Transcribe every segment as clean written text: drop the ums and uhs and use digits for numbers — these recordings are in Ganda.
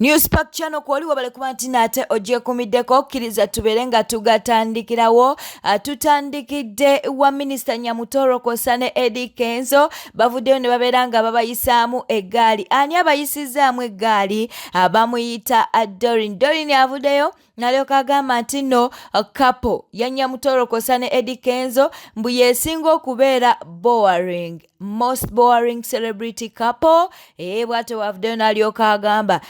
Newspark channel kwoli wabale kuba nti nate ojje kumiddeko okkiriza tubeere nga tugatandikirawo. Tutandikidde wa Minisita Nyamutoro Kosa ne Eddie Kenzo bavuddeyo ne babeera nga babayisaamu eggaali. Ani abayisizaamu eggaali? Bamuyita Dorin avuddeyo n'alyoka agamba nti no couple ya Nyamutoro Kosa ne Eddie Kenzo mbu yeesinga okubeera boring, most boring celebrity couple. Bw'atyo bw'avuddeyo n'alyoka agamba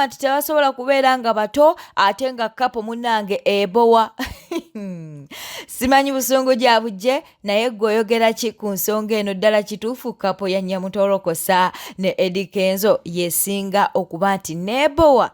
nti tebasobola kubeera nga bato ate nga couple munnange ebowa. Simanyi busungu gya bujje naye gwe oyogera ki ku nsonga eno ddala kituufu couple ya Nyamutoro Kosa ne Eddie Kenzo yeesinga okuba nti neebowa?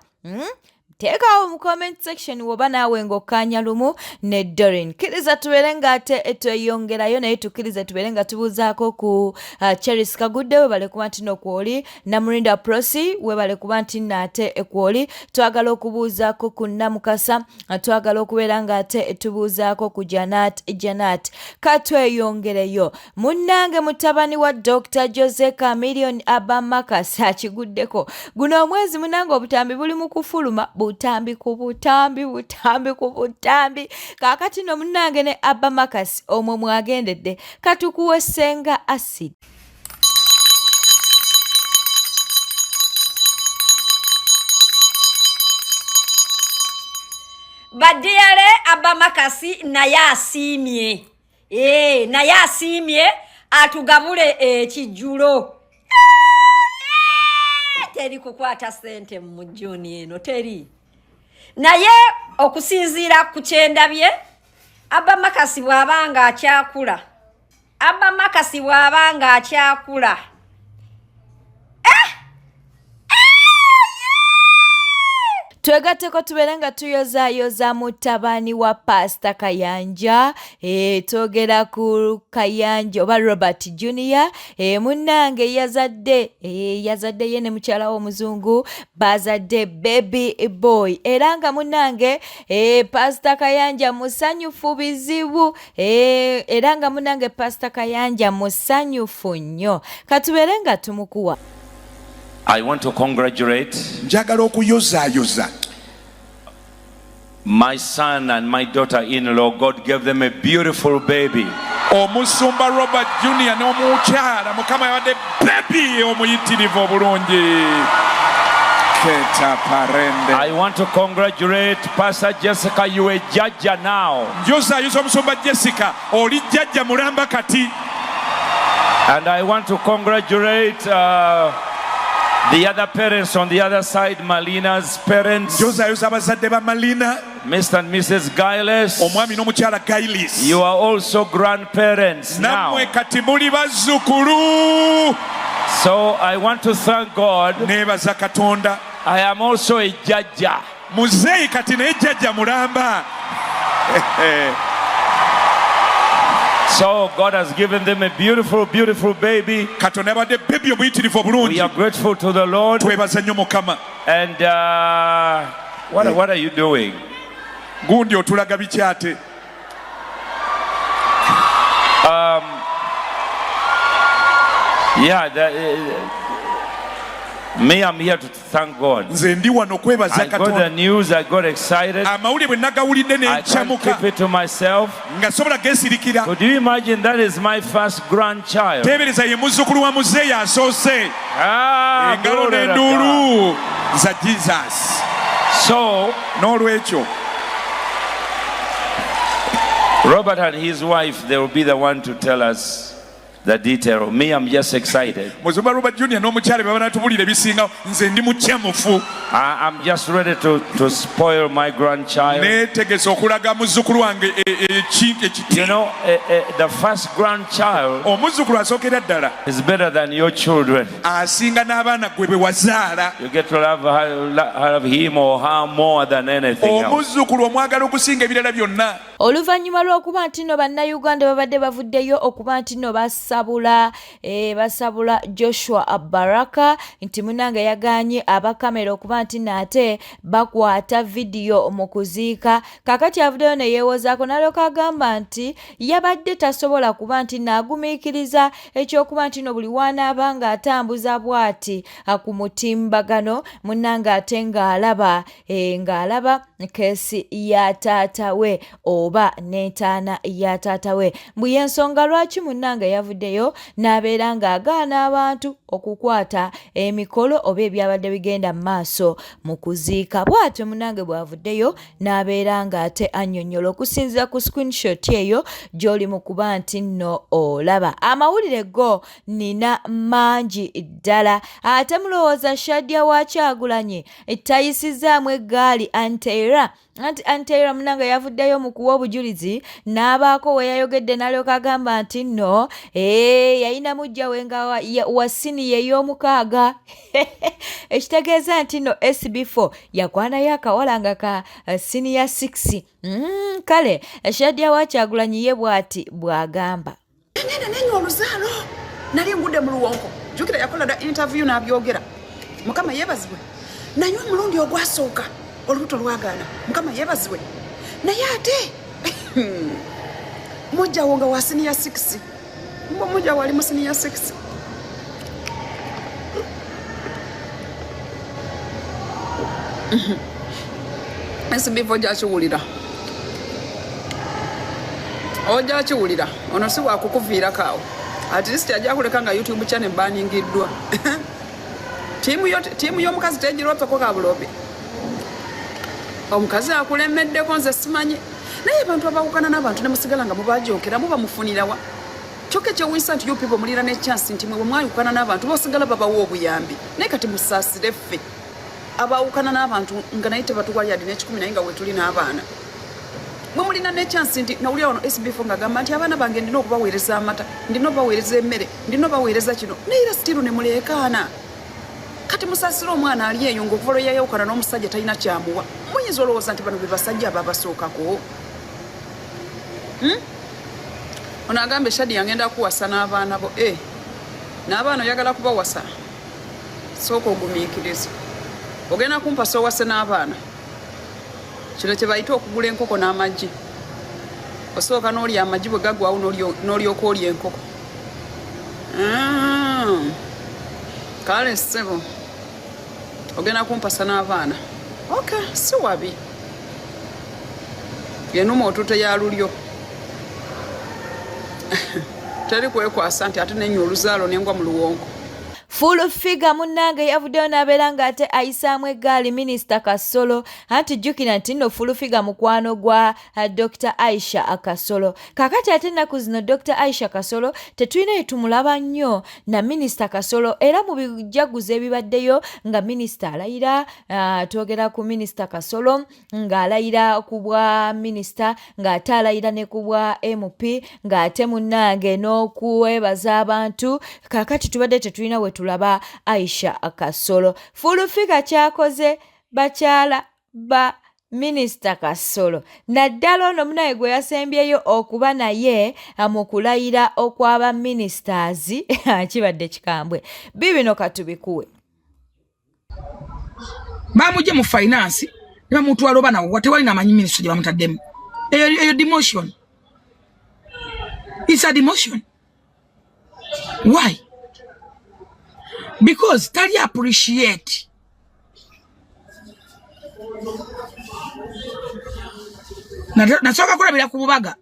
Teekawo mu comment section woba naawe ng'okkaanya lumu ne Dorin. Kkiriza tubeere nga ate tweyongerayo naye tukkiriza tubeere nga tubuuzaako ku Cheris Kagudde webale kuba nti nokwoli, Namurinda Prosi webale kuba nti nate ekwoli. Twagala okubuuzaako ku Namukasa, twagala okubeera nga ate tubuuzaako ku Janat. Katweyongereyo. Munnange mutabani wa Dr. Jose Chameleone Abamakasi akiguddeko. Guno omwezi munnange obutambi buli mu kufuluma. Butambi ku butambi. Kaakati no munnange ne Abamakasi omwo mwagendedde katukuwesenga acid. Badiyale Abamakasi naye asiimye. Naye asiimye atugabule ekijjulo. Teri kukwata sente mu Juni eno teri. Naye okusinziira ku kyendabye Abamakasi bw'abanga akyakula. Twegatteko tubeere nga tuyozaayoza mutabani wa Pastor Kayanja. Twogera ku Kayanja oba Robert Junior. Munnange yazadde ye ne mukyala w'omuzungu bazadde baby boy. Era nga munnange Pastor Kayanja musanyufu bizibu. Era nga munnange Pastor Kayanja musanyufu nnyo. Katubeere nga tumukuwa. I want to congratulate my son and my daughter-in-law. God gave them a beautiful baby. Omusumba Robert Junior n'omukyala mukama yawadde baby omuyitirivu obulungi. I want to congratulate Pastor Jessica. You a judge now. Njozaayoza omusumba Jessica oli jjajja mulamba kati. And I want to congratulate the other parents on the other side, Malina's parents. Mr. and Mrs. Giles. You are also grandparents now. So I want to thank God. I am also a judge. So God has given them a beautiful, beautiful baby. We are grateful to the Lord. And what are you doing? Me, I'm here to thank God. I got the news, I got excited. I can't keep it to myself. Could you imagine that is my first grandchild? Glory to God. So, Robert and his wife, they will be the one to tell us the detail. Me, I'm just excited. I'm just ready to spoil my grandchild. You know, the first grandchild is better than your children. You get to love him or her more than anything else. Oluvannyuma lw'okuba nti no bannayuganda babadde bavuddeyo okuba nti no basabula Joshua Baraka nti munnange yagaanye abakamera okuba okuba nti nate bakwata video mu kuziika. Kakati avuddeyo ne yeewozaako n'alyoka agamba nti yabadde tasobola kuba nti n'agumiikiriza ekyokuba nti no buli wanaaba ng'atambuza bw'ati ku mutimbagano munnange ate ng'alaba keesi ya taata we oba n'entaana ya taata we. Mbu y'ensonga lwaki munnange yavuddeyo n'abeera ng'agaana abantu okukwata emikolo oba ebyabadde bigenda mu maaso mu kuziika. Bw'atyo munnange bw'avuddeyo n'abeera ng'ate annyonnyola okusinziira ku screenshot eyo gy'oli mu kuba nti nno olaba. Amawulire go nina mangi ddala. Ate mulowooza Shadia wa Kyagulanyi tayisizaamu eggaali Anteera. Anti Anteera munnange yavuddeyo mu kuwa obujulizi n'abaako we yayogedde n'alyoka agamba nti nno yayina mujja we nga wa siniya ey'omukaaga. Ekitegeeza nti nno SB4 yakwanayo akawala nga ka siniya 6. Kale Shadia wa Kyagulanyi ye bw'ati bw'agamba. Ngenda nenywa oluzaalo nali ngudde mu luwonko jjukira yakola interview n'abyogera. Mukama yeebazibwe nanywa omulundi ogwasooka olubuto lwagaana. Mukama yeebazibwe naye ate mujja wo nga wa siniya 6 mbo mujja wali mu siniya 6. SB4 jakiwulira oja kiwulira ono si wakukuviira kaawo at least ajja kuleka nga YouTube channel banningiddwa. Tiimu y'omukazi tegirwapeko kabulobe omukazi akulemeddeko nze simanyi naye abantu abawukana n'abantu ne musigala nga mubajokera muba mufunirawa kyokka ekyewunyisa nti you people mulira ne chance nti mwe mwayukana n'abantu bosigala babawa obuyambi naye kati musaasire ffe abawukana n'abantu nga naye tebatuwa yadi n'ekikumi naye nga wetuli n'abaana mwe mulina ne chance nti nawulira wano SB4 ng'agamba nti abaana bange ndina okubaweereza amata ndina okubaweereza emmere ndina okubaweereza kino naye era sitiru ne muleekaana kati musaasira omwana ali eyo ng'okuva lwe yayawukana n'omusajja talina kyamuwa muyinza olowooza nti bano be basajja ababasookako. Ono agambe Shadi yangenda kuwasa n'abaana bo n'abaana oyagala kubawasa sooka ogumiikiriza ogenda kumpa soowase n'abaana kino kye bayita okugula enkoko n'amagi osooka n'olya amagi bwe gaggwawo n'olyoka olya enkoko. Kale ssebo ogenda kumpasa n'abaana si wabi yenuma otute ya lulyo teri kwekwasa nti ate nenywa oluzaalo nengwa mu luwonko. Full figure munnange yavuddeyo n'abeera ng'ate ayisaamu eggaali Minisita Kasolo anti jjukira nti nno full figure mukwano gwa Dr. Aisha Kasolo. Kakati ate ennaku zino Dr. Aisha Kasolo tetulina yetumulaba nnyo na Minisita Kasolo era mu bijaguzo ebibaddeyo nga Minisita alayira twogera ku Minisita Kasolo ng'alayira ku bwa Minisita ng'ate alayira ne ku bwa MP ng'ate munnange n'okwebaza abantu. Kakati tubadde tetulina tulaba Aisha Kasolo. Full figure kyakoze bakyala ba Minisita Kasolo naddala ono munaye gwe yasembyeyo okuba naye mu kulayira okwaba ministers kibadde kikambwe bibino katubikuwe bamuje mu finance ne bamutwala oba nawo tewali namanyi minister gye bamutaddemu eyo demotion. It's a demotion. Why? Because tali appreciate nasoka kulabira ku bubaga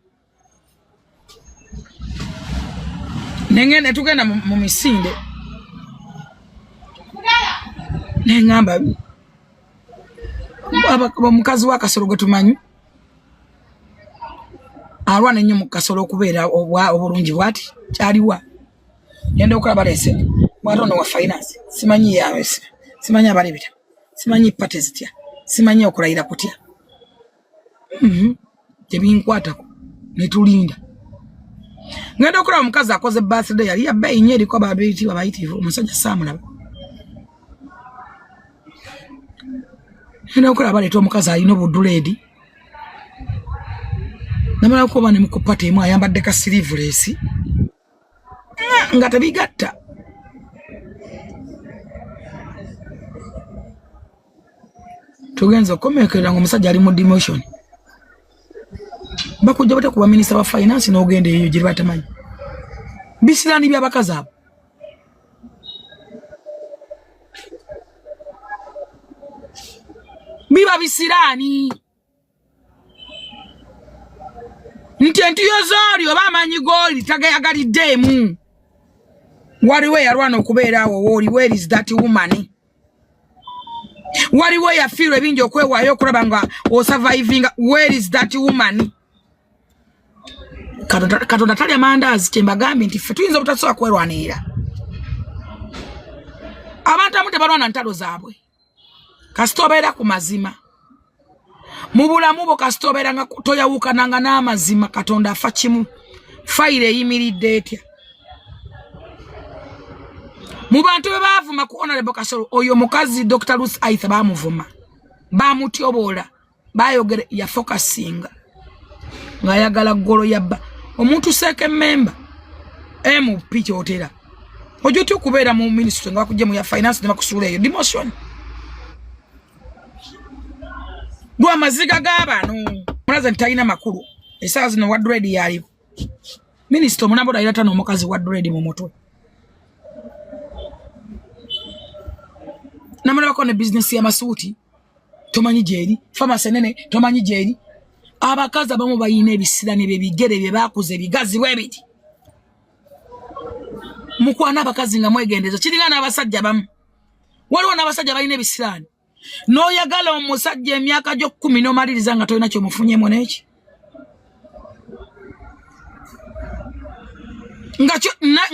nengene tugenda mu misinde nengamba omukazi wa Kasolo gwe tumanyi alwana nnyo mu Kasolo okubeera obulungi bwati kyaliwa yenda okulaba lese mwatono wa finance simanyi yawese simanyi abalibita simanyi pate zitya simanyi okulayira kutya tebinkwatako netulinda ngenda okulaba omukazi akoze birthday yali ya bay nyeri kwa babiti babayitivu omusajja samulaba ngenda okulaba leto omukazi alina obuduledi namala kuba ne mukupate emu ayambadde ka sleeveless nga tebigatta tugenza okomekera ngo musajja ali mu demotion bakujja bate kuba minister wa finance n'ogende eyo gye batamanyi bisirani by'abakazi abo biba bisirani nti yozori oba amanyi goli tagayagaliddemu waliwo yalwana okubeera awo woli where is that woman waliwo yafiirwa ebingi okwewaayo okulaba nga osurviving where is that woman katonda talya mandaazi kyembagambye nti ffe tuyinza obutasobola kwerwanirira abantu amu tebalwana ntalo zaabwe kasita obeera ku mazima mu bulamu bwo kasita obeera nga toyawukananga n'amazima katonda afa kimu fayiro eyimiridde etya mu bantu be baavuma ku Honorable Kasolo oyo mukazi Dr. Ruth Aitha baamuvuma baamutyobola bayogere ya focusinga ng'ayagala ggolo yabba omuntu seeke member MP kyotera ojo otya okubeera mu ministry nga bakujje mu ya finance ne bakusuula eyo demotion gwa maziga g'abantu mulaze nti talina makulu essaawa zino Wadred yaliwo minisita omunabola era tano omukazi Wadred mu mutwe namulabako ne bizinesi y'amasuuti tomanyi gyeri famasi enene tomanyi gyeri abakazi abamu bayina ebisirani bye bye bakuze bigazi bwe biti mukwana abakazi nga mwegendeza kiringa n'abasajja bamu waliwo n'abasajja balina ebisirani n'oyagala omusajja emyaka gyo 10 n'omaliriza nga tolina kyomufunyemu n'eki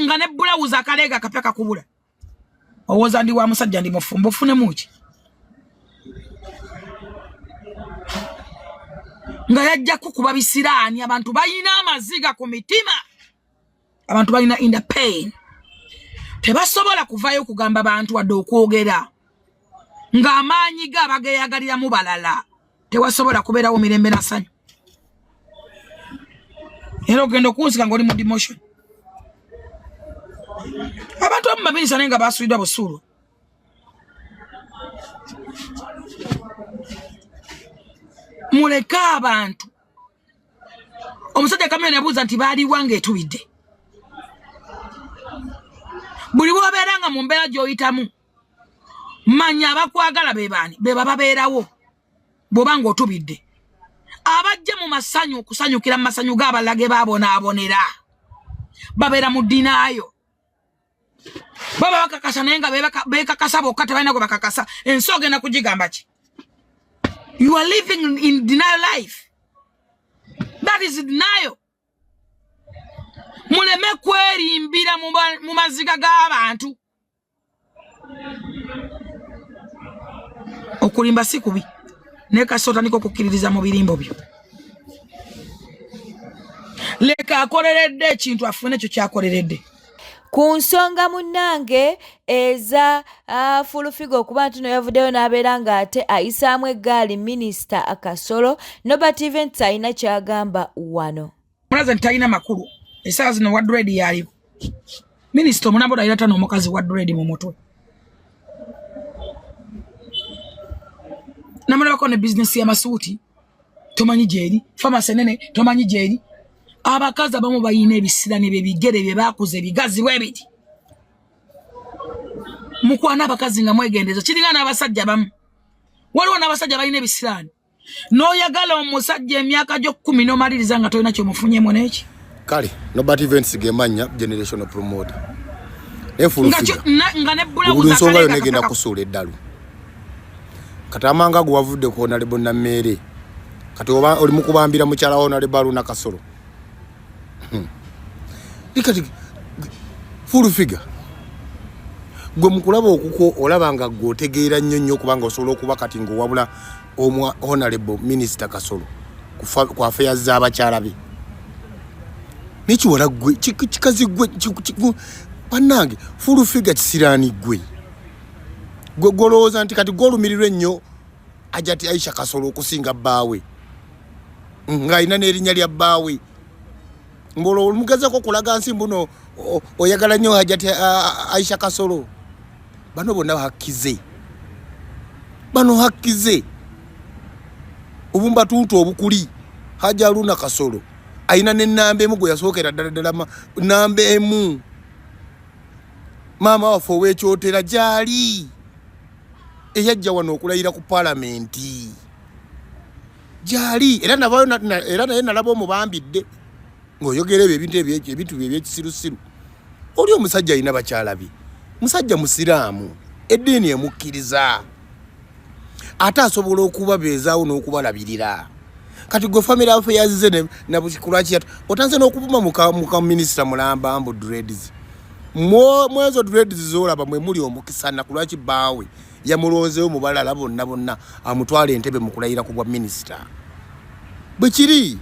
nga ne bulawuzi akaleega akapya kakubula owoza ndi wa musajja ndi mufumbo ofunemu ki nga yajja kukuba bisiraani abantu bayina amaziga ku mitima abantu balina in the pain tebasobola kuvayo kugamba bantu wadde okwogera ng'amaanyi ga bageyagaliramu balala tewasobola kubeerawo mirembe nasanyu era ogenda okunsika ng'oli mu demotion abantu abamu baminisita naye nga basuuliddwa busuulu muleke abantu omusajja Kamene yabuuza nti baaliwa ng'etubidde buli bw'obeera nga mu mbeera gy'oyitamu manya abakwagala be baani be baba babeerawo bw'oba ng'otubidde abajja mu masanyu okusanyukira mu masanyu g'abalala ge baabonaabonera babeera mu ddinaayo baba bakakasa naye nga beekakasa bokka tebalina gwe bakakasa ensi ogenda kugigamba ki you are living in denial life that is denial muleme kwerimbira mu maziga g'abantu okulimba si kubi naye kasota niko kukkiririza mu birimbo byo leka akoleredde ekintu afune ekyo kyakoleredde ku nsonga munnange eza fulufigo okuba nti no yavuddeyo n'abeera ng'ate ayisaamu eggaali minisita Kasolo Norbert Events alina kyagamba wano mulaze nti talina makulu essaawa zino Wadred yaliwo minisita omunabola era tano omukazi Wadred mu mutwe namulabako ne bizinesi y'amasuuti tomanyi gyeri famasi enene tomanyi gyeri abakazi abamu bayina ebisirani bye bakuze bigazi bwe biti mukwana abakazi nga mwegendeza kiringa n'abasajja bamu waliwo n'abasajja balina ebisirani n'oyagala omusajja emyaka gyo 10 n'omaliriza nga tolina kyomufunyemu n'eki kale Norbert Events gemanya generational promoter nga ne bulawuzi nsonga yo negenda kusuula eddalu katamanga gwavudde ku Honorable Nammere kati oba oli mukubambira mukyala wa Honorable Haruna Kasolo likati full figure gwe mukulaba okuko olabanga gwotegeera nnyo kubanga osobola okuba kati ng'owabula Honorable Minister Kasolo ku affairs z'abakyala be nikiwala gwe kikazi gwe bannange full figure kisiraani gwe golowooza nti kati gwolumirirwa ennyo ajati Aisha Kasolo okusinga bbaawe ng'alina n'erinnya lya bbaawe mbolo olumugezeko kulaga nsi mbuno oyagala nnyo ajati Aisha Kasolo bano bonna hakkize obumba tuntu obukuli Hajja Haruna Kasolo aina n'ennamba emu gwe yasookera ddala nnamba emu maama waffe ow'ekyotera gyali eyajja wano okulayira ku palamenti gyali era naye nalaba omubambidde ng'oyogera ebintu ebyekisirusiru oli omusajja alina bakyala be musajja musiraamu eddiini emukkiriza ate asobola okubabeezaawo n'okubalabirira kati gwe family yaffe yazize nabukulaki otanze n'okupuma muka minisita mulamba mbu dreads mwezo dreads zolaba mwe muli omukisa nakulaki baawe yamulonzeewo mu balala bonna amutwala entebe mu kulayira ku bwa minisita bwe kiri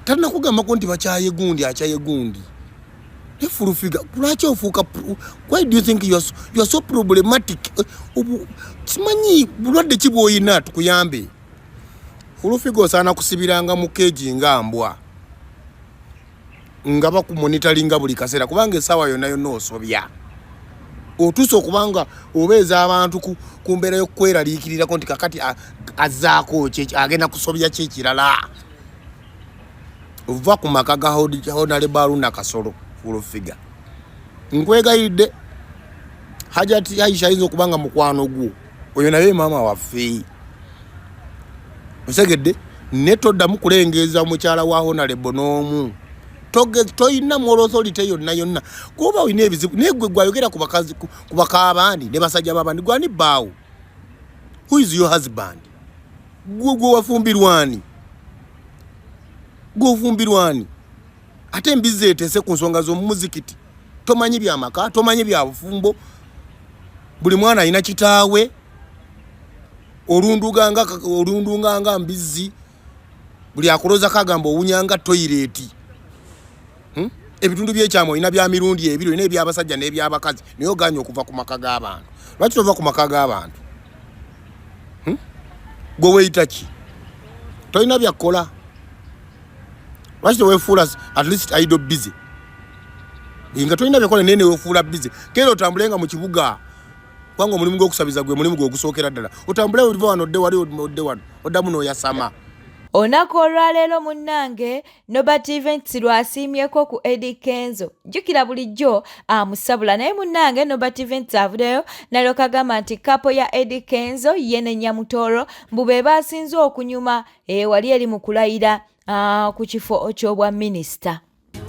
talina kugamba ko nti akyaye gundi full figure kulaki ofuuka why do you think you are so problematic simanyi bulwadde ki bw'oyina tukuyambe full figure osaana kusibiranga mu keegi nga mbwa nga bakumonitalinga buli kaseera kubanga essaawa yonna osobya otuuse okubanga obeeza abantu ku mbeera y'okweraliikirirako nti kakati azzaako agenda kusobya ki ekirala ova ku maka ga Honorable Haruna Kasolo full figure nkwegayidde Hajati Aisha ayinza okubanga mukwano gwo oyo naye maama waffe osegedde ne toddamu kulengeeza mukyala wa Honorable n'omu toyina moral authority yonna kuba oyina ebizibu naye gwe gwayogera ku bakazi ku bakaabandi ne basajja babandi gwani baawo who is your husband gwe wafumbirwani gofumbirwani ate mbize etese ku nsonga z'omuzikiti tomanyi byamaka tomanyi bya bufumbo buli mwana alina kitaawe olundunganga mbizi buli akuloza kagamba owunyanga toilet ebitundu by'ekyama olina bya mirundi ebiri olina ebyabasajja n'ebyabakazi naye oganya okuva ku maka g'abantu lwaki tova ku maka g'abantu gwe weyita ki tolina byakkola lwaki teweefuula at least idle busy nga tolina byakola naye neweefuula busy keera otambulenga mu kibuga kubanga omulimu gw'okusabiza gwe mulimu gw'ogusookera ddala otambule oliva wano odde wali odde wano oddamu n'oyasama Olunaku olwaleero munnange Nobert Events lwasiimyeko ku Eddie Kenzo jjukira bulijjo amusabula naye munnange Nobert Events avuddeyo nalyoka agamba nti kapo ya Eddie Kenzo ye ne Nyamutooro mbu be baasinze okunyuma wali eri mu kulayira ku kifo ky'obwa minisita.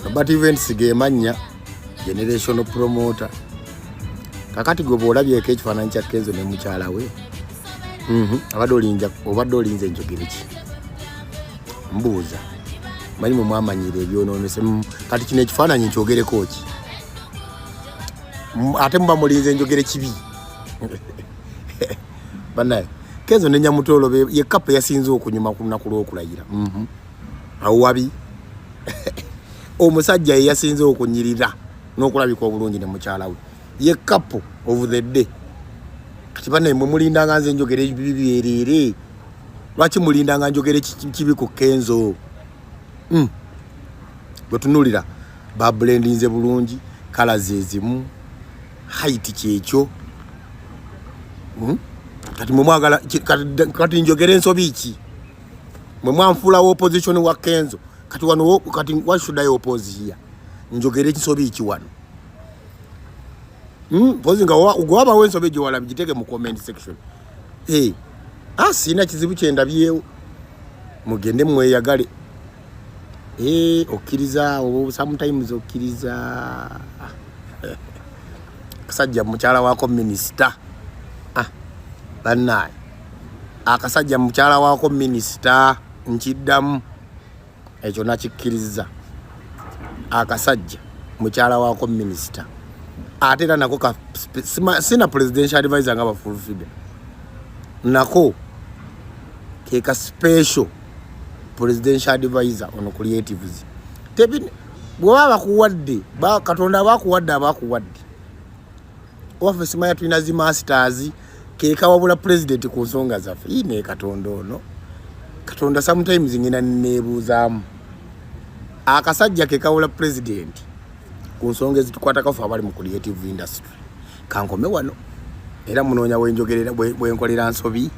Nobert Events ge mannya generational promoter kakati gwe bw'olabyeko ekifaananyi kya Kenzo ne mukyala we obadde olinze njogere ki mbuuza manyi mwe mwamanyira ebyonoonese kati kino ekifaananyi nkyogereko ki ate muba mulinze njogere kibi banaye Kenzo ne Nyamutoolo ye kapo yasinze okunyuma ku lunaku lw'okulayira awo wabi omusajja ye yasinze okunyirira n'okulabika obulungi ne mukyala we ye kapo of the day kati banaye mwe mulindanga nze njogere ebibi byerere lwaki mulindanga njogere kibi ku Kenzo bwe tunulira bablendinze bulungi kala zezimu height kyekyo kati mwe mwagala kati njogere ensobi ki mwe mwamfuula opposition wa Kenzo kati wano kati what should I oppose here njogere kisobi ki wano pozinga ugwaba wensobe gye wala bijiteke mu comment section sina kizibu kyendabyewo mugende mweyagale okkiriza sometimes okkiriza kasajja mukyala wako minisita bannaye akasajja mukyala wako minisita nkiddamu ekyo nakikkiriza akasajja mukyala wako minisita ate era nako sina presidential advisor nga full figure nako keka special presidential advisor on creatives tebi bwaba bakuwadde katonda bakuwadde abakuwadde office maya twina zi masters keka wabula president ku nsonga zaffe ine katonda ono katonda sometimes ngina nebuuzamu akasajja keka wabula president ku nsonga ezitukwata kafa abali mu creative industry kankome wano era munoonya wenjogerera bwenkolera nsobi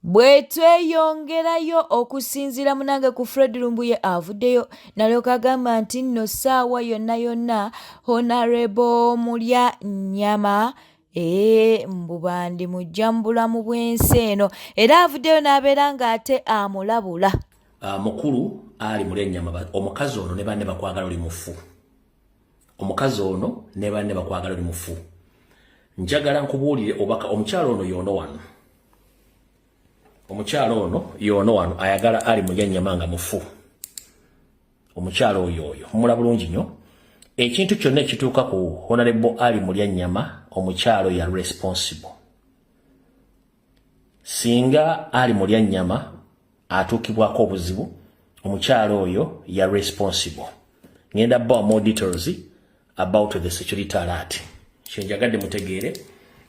bwe tweyongerayo okusinziira munange ku Fred Lumbuye avuddeyo nalyoka agamba nti nno ssaawa yonna yonna Honorable Mulya Nnyama mbubandi mujja mu bulamu bw'ensi eno era avuddeyo n'abeera ng'ate amulabula. Mukulu ali Mulya Nnyama omukazi ono ne banne bakwagala oli mufu. Omukazi ono ne banne bakwagala oli mufu. Njagala nkubuulire obaka omukyalo ono yono wano. Omukyalo ono yono wano ayagala ali Mulya Nnyama nga mufu. Omukyalo oyo mula bulungi nnyo. Ekintu kyonna ekituuka ku Honorable Ali Mulya Nnyama omukyalo ya responsible. Singa Ali Mulya Nnyama atuukibwako obuzibu omukyalo oyo ya responsible. Ngenda ba more details about the security alert. Kyenjagadde mutegeere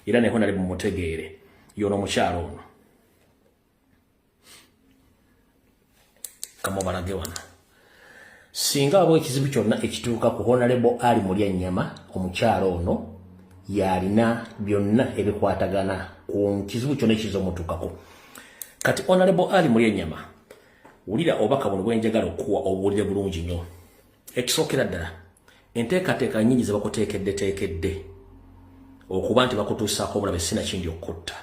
era ne Honorable mutegeere yono omukyalo ono. Kamo balage wano. Singa abo ekizibu kyonna ekituuka ku Honorable Ali Mulya Nnyama omukyalo ono yalina byonna ebikwatagana ku kizibu kyonna ekizomutuukako. Kati Honorable Ali Mulya Nnyama wulira obaka buno bwenjagala okuwa obuwulire bulungi nnyo. Ekisookera ddala enteekateeka nnyingi ze bakuteekedde okuba nti bakutuusaako obulabe sinakindi okutta.